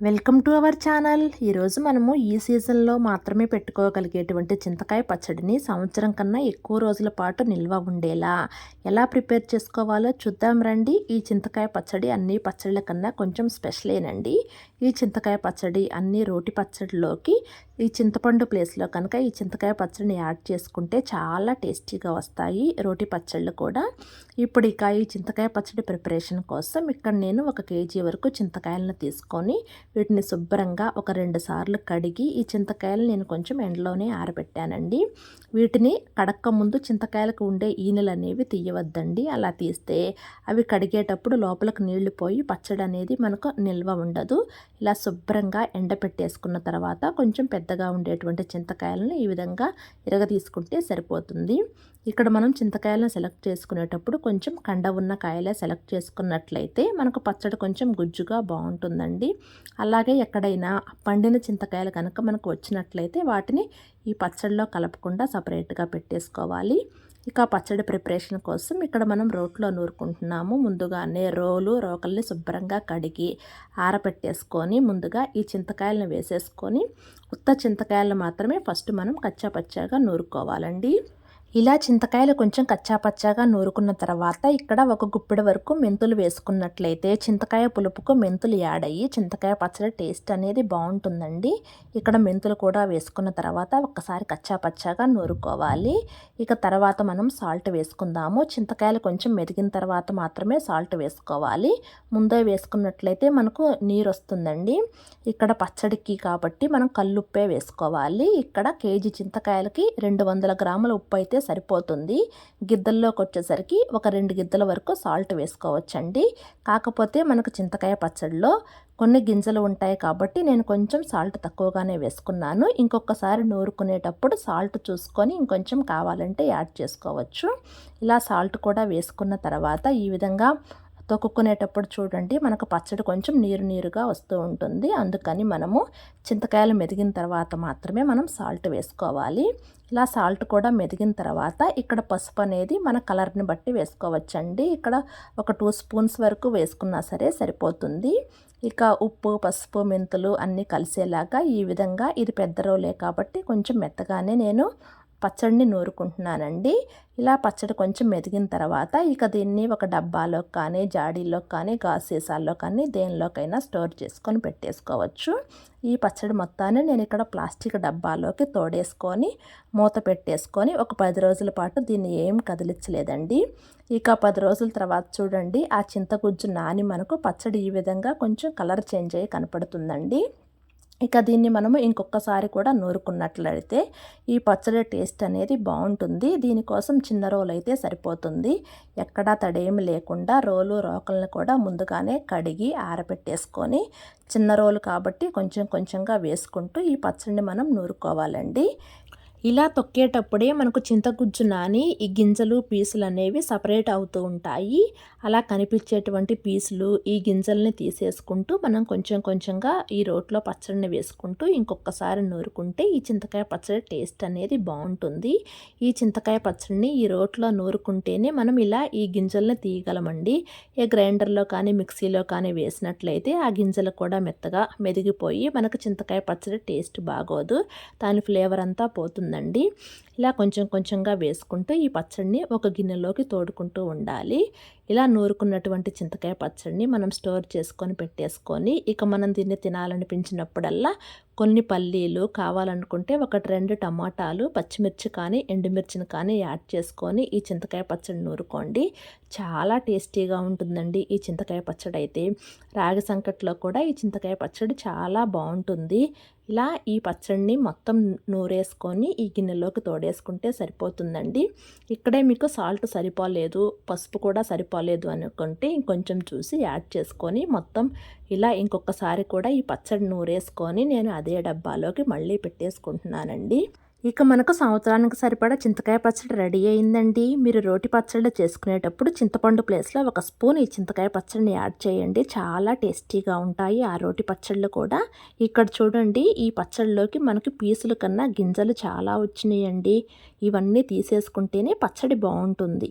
Welcome to our channel. ఈరోజు మనము ఈ సీజన్లో మాత్రమే పెట్టుకోగలిగేటువంటి చింతకాయ పచ్చడిని సంవత్సరం కన్నా ఎక్కువ రోజుల పాటు నిల్వ ఉండేలా ఎలా ప్రిపేర్ చేసుకోవాలో చూద్దాం రండి. ఈ చింతకాయ పచ్చడి అన్ని పచ్చళ్ళ కన్నా కొంచెం స్పెషలేనండి. ఈ చింతకాయ పచ్చడి అన్ని రోటి పచ్చడిలోకి ఈ చింతపండు ప్లేస్లో కనుక ఈ చింతకాయ పచ్చడిని యాడ్ చేసుకుంటే చాలా టేస్టీగా వస్తాయి రోటి పచ్చళ్ళు కూడా. ఇప్పుడు ఇక ఈ చింతకాయ పచ్చడి ప్రిపరేషన్ కోసం ఇక్కడ నేను 1 కేజీ వరకు చింతకాయలను తీసుకొని వీటిని శుభ్రంగా ఒక 2 సార్లు కడిగి ఈ చింతకాయలు నేను కొంచెం ఎండలోనే ఆరబెట్టానండి. వీటిని కడక్క ముందు చింతకాయలకు ఉండే ఈనెలు అనేవి తీయవద్దండి. అలా తీస్తే అవి కడిగేటప్పుడు లోపలికి నీళ్లు పోయి పచ్చడి అనేది మనకు నిల్వ ఉండదు. ఇలా శుభ్రంగా ఎండపెట్టేసుకున్న తర్వాత కొంచెం పెద్దగా ఉండేటువంటి చింతకాయలను ఈ విధంగా తీసుకుంటే సరిపోతుంది. ఇక్కడ మనం చింతకాయలను సెలెక్ట్ చేసుకునేటప్పుడు కొంచెం కండ ఉన్న కాయలే సెలెక్ట్ చేసుకున్నట్లయితే మనకు పచ్చడి కొంచెం గుజ్జుగా బాగుంటుందండి. అలాగే ఎక్కడైనా పండిన చింతకాయలు కనుక మనకు వచ్చినట్లయితే వాటిని ఈ పచ్చడిలో కలపకుండా సపరేట్గా పెట్టేసుకోవాలి. ఇక పచ్చడి ప్రిపరేషన్ కోసం ఇక్కడ మనం రోట్లో నూరుకుంటున్నాము. ముందుగానే రోకల్ని శుభ్రంగా కడిగి ఆరబెట్టేసుకొని ముందుగా ఈ చింతకాయలను వేసేసుకొని ఉత్త చింతకాయలు మాత్రమే ఫస్ట్ మనం కచ్చాపచ్చాగా నూరుకోవాలండి. ఇలా చింతకాయలు కొంచెం కచ్చాపచ్చాగా నూరుకున్న తర్వాత ఇక్కడ 1 గుప్పెడు వరకు మెంతులు వేసుకున్నట్లయితే చింతకాయ పులుపుకు మెంతులు యాడ్ అయ్యి చింతకాయ పచ్చడి టేస్ట్ అనేది బాగుంటుందండి. ఇక్కడ మెంతులు కూడా వేసుకున్న తర్వాత ఒక్కసారి కచ్చాపచ్చాగా నూరుకోవాలి. ఇక తర్వాత మనం సాల్ట్ వేసుకుందాము. చింతకాయలు కొంచెం మెదిగిన తర్వాత మాత్రమే సాల్ట్ వేసుకోవాలి. ముందే వేసుకున్నట్లయితే మనకు నీరు వస్తుందండి. ఇక్కడ పచ్చడికి కాబట్టి మనం కల్లుప్పే వేసుకోవాలి. ఇక్కడ కేజీ చింతకాయలకి 200 గ్రాముల ఉప్పు అయితే సరిపోతుంది. గిద్దల్లోకి వచ్చేసరికి ఒక 2 గిద్దల వరకు సాల్ట్ వేసుకోవచ్చండి. కాకపోతే మనకు చింతకాయ పచ్చడిలో కొన్ని గింజలు ఉంటాయి కాబట్టి నేను కొంచెం సాల్ట్ తక్కువగానే వేసుకున్నాను. ఇంకొకసారి నూరుకునేటప్పుడు సాల్ట్ చూసుకొని ఇంకొంచెం కావాలంటే యాడ్ చేసుకోవచ్చు. ఇలా సాల్ట్ కూడా వేసుకున్న తర్వాత ఈ విధంగా తొక్కుకునేటప్పుడు చూడండి మనకు పచ్చడి కొంచెం నీరుగా వస్తూ ఉంటుంది. అందుకని మనము చింతకాయలు మెదిగిన తర్వాత మాత్రమే మనం సాల్ట్ వేసుకోవాలి. ఇలా సాల్ట్ కూడా మెదిగిన తర్వాత ఇక్కడ పసుపు అనేది మన కలర్ని బట్టి వేసుకోవచ్చండి. ఇక్కడ ఒక 2 స్పూన్స్ వరకు వేసుకున్నా సరే సరిపోతుంది. ఇక ఉప్పు, పసుపు, మెంతులు అన్నీ కలిసేలాగా ఈ విధంగా ఇది పెద్ద రోలే కాబట్టి కొంచెం మెత్తగానే నేను పచ్చడిని నూరుకుంటున్నానండి. ఇలా పచ్చడి కొంచెం మెదిగిన తర్వాత ఇక దీన్ని ఒక డబ్బాలో కానీ జాడీలో కానీ గాజు సీసాల్లో కానీ దేనిలోకైనా స్టోర్ చేసుకొని పెట్టేసుకోవచ్చు. ఈ పచ్చడి మొత్తాన్ని నేను ఇక్కడ ప్లాస్టిక్ డబ్బాలోకి తోడేసుకొని మూత పెట్టేసుకొని ఒక 10 రోజుల పాటు దీన్ని ఏం కదిలించలేదండి. ఇక 10 రోజుల తర్వాత చూడండి ఆ చింతగుజ్జు నాని మనకు పచ్చడి ఈ విధంగా కొంచెం కలర్ చేంజ్ అయ్యి కనపడుతుందండి. ఇక దీన్ని మనము ఇంకొకసారి కూడా నూరుకున్నట్లయితే ఈ పచ్చడి టేస్ట్ అనేది బాగుంటుంది. దీనికోసం చిన్న రోలు అయితే సరిపోతుంది. ఎక్కడా తడేమి లేకుండా రోకల్ని కూడా ముందుగానే కడిగి ఆరబెట్టేసుకొని చిన్న రోలు కాబట్టి కొంచెం కొంచెంగా వేసుకుంటూ ఈ పచ్చడిని మనం నూరుకోవాలండి. ఇలా తొక్కేటప్పుడే మనకు చింతగుజ్జు నాని ఈ గింజలు పీసులు అనేవి సపరేట్ అవుతూ ఉంటాయి. అలా కనిపించేటువంటి పీసులు ఈ గింజల్ని తీసేసుకుంటూ మనం కొంచెం కొంచెంగా ఈ రోట్లో పచ్చడిని వేసుకుంటూ ఇంకొకసారి నూరుకుంటే ఈ చింతకాయ పచ్చడి టేస్ట్ అనేది బాగుంటుంది. ఈ చింతకాయ పచ్చడిని ఈ రోట్లో నూరుకుంటేనే మనం ఇలా ఈ గింజల్ని తీయగలమండి. ఏ గ్రైండర్లో కానీ మిక్సీలో కానీ వేసినట్లయితే ఆ గింజలు కూడా మెత్తగా మెదిగిపోయి మనకు చింతకాయ పచ్చడి టేస్ట్ బాగోదు. దాని ఫ్లేవర్ అంతా పోతుంది. ఇలా కొంచెం కొంచెంగా వేసుకుంటూ ఈ పచ్చడిని ఒక గిన్నెలోకి తోడుకుంటూ ఉండాలి. ఇలా నూరుకున్నటువంటి చింతకాయ పచ్చడిని మనం స్టోర్ చేసుకొని పెట్టేసుకొని ఇక మనం దీన్ని తినాలనిపించినప్పుడల్లా కొన్ని పల్లీలు కావాలనుకుంటే 1-2 టమాటాలు, పచ్చిమిర్చి కానీ ఎండుమిర్చిని కానీ యాడ్ చేసుకొని ఈ చింతకాయ పచ్చడి నూరుకోండి. చాలా టేస్టీగా ఉంటుందండి ఈ చింతకాయ పచ్చడి అయితే. రాగి సంకట్లో కూడా ఈ చింతకాయ పచ్చడి చాలా బాగుంటుంది. ఇలా ఈ పచ్చడిని మొత్తం నూరేసుకొని ఈ గిన్నెలోకి తోడేసుకుంటే సరిపోతుందండి. ఇక్కడే మీకు సాల్ట్ సరిపోలేదు, పసుపు కూడా సరిపోలేదు అనుకుంటే ఇంకొంచెం చూసి యాడ్ చేసుకొని మొత్తం ఇలా ఇంకొకసారి కూడా ఈ పచ్చడి నూరేసుకొని నేను అదే డబ్బాలోకి మళ్ళీ పెట్టేసుకుంటున్నానండి. ఇక మనకు సంవత్సరానికి సరిపడా చింతకాయ పచ్చడి రెడీ అయిందండి. మీరు రోటి పచ్చళ్ళు చేసుకునేటప్పుడు చింతపండు ప్లేస్లో 1 స్పూన్ ఈ చింతకాయ పచ్చడిని యాడ్ చేయండి. చాలా టేస్టీగా ఉంటాయి ఆ రోటి పచ్చళ్ళు కూడా. ఇక్కడ చూడండి ఈ పచ్చడిలోకి మనకి పీసుల కన్నా గింజలు చాలా వచ్చినాయండి. ఇవన్నీ తీసేసుకుంటేనే పచ్చడి బాగుంటుంది.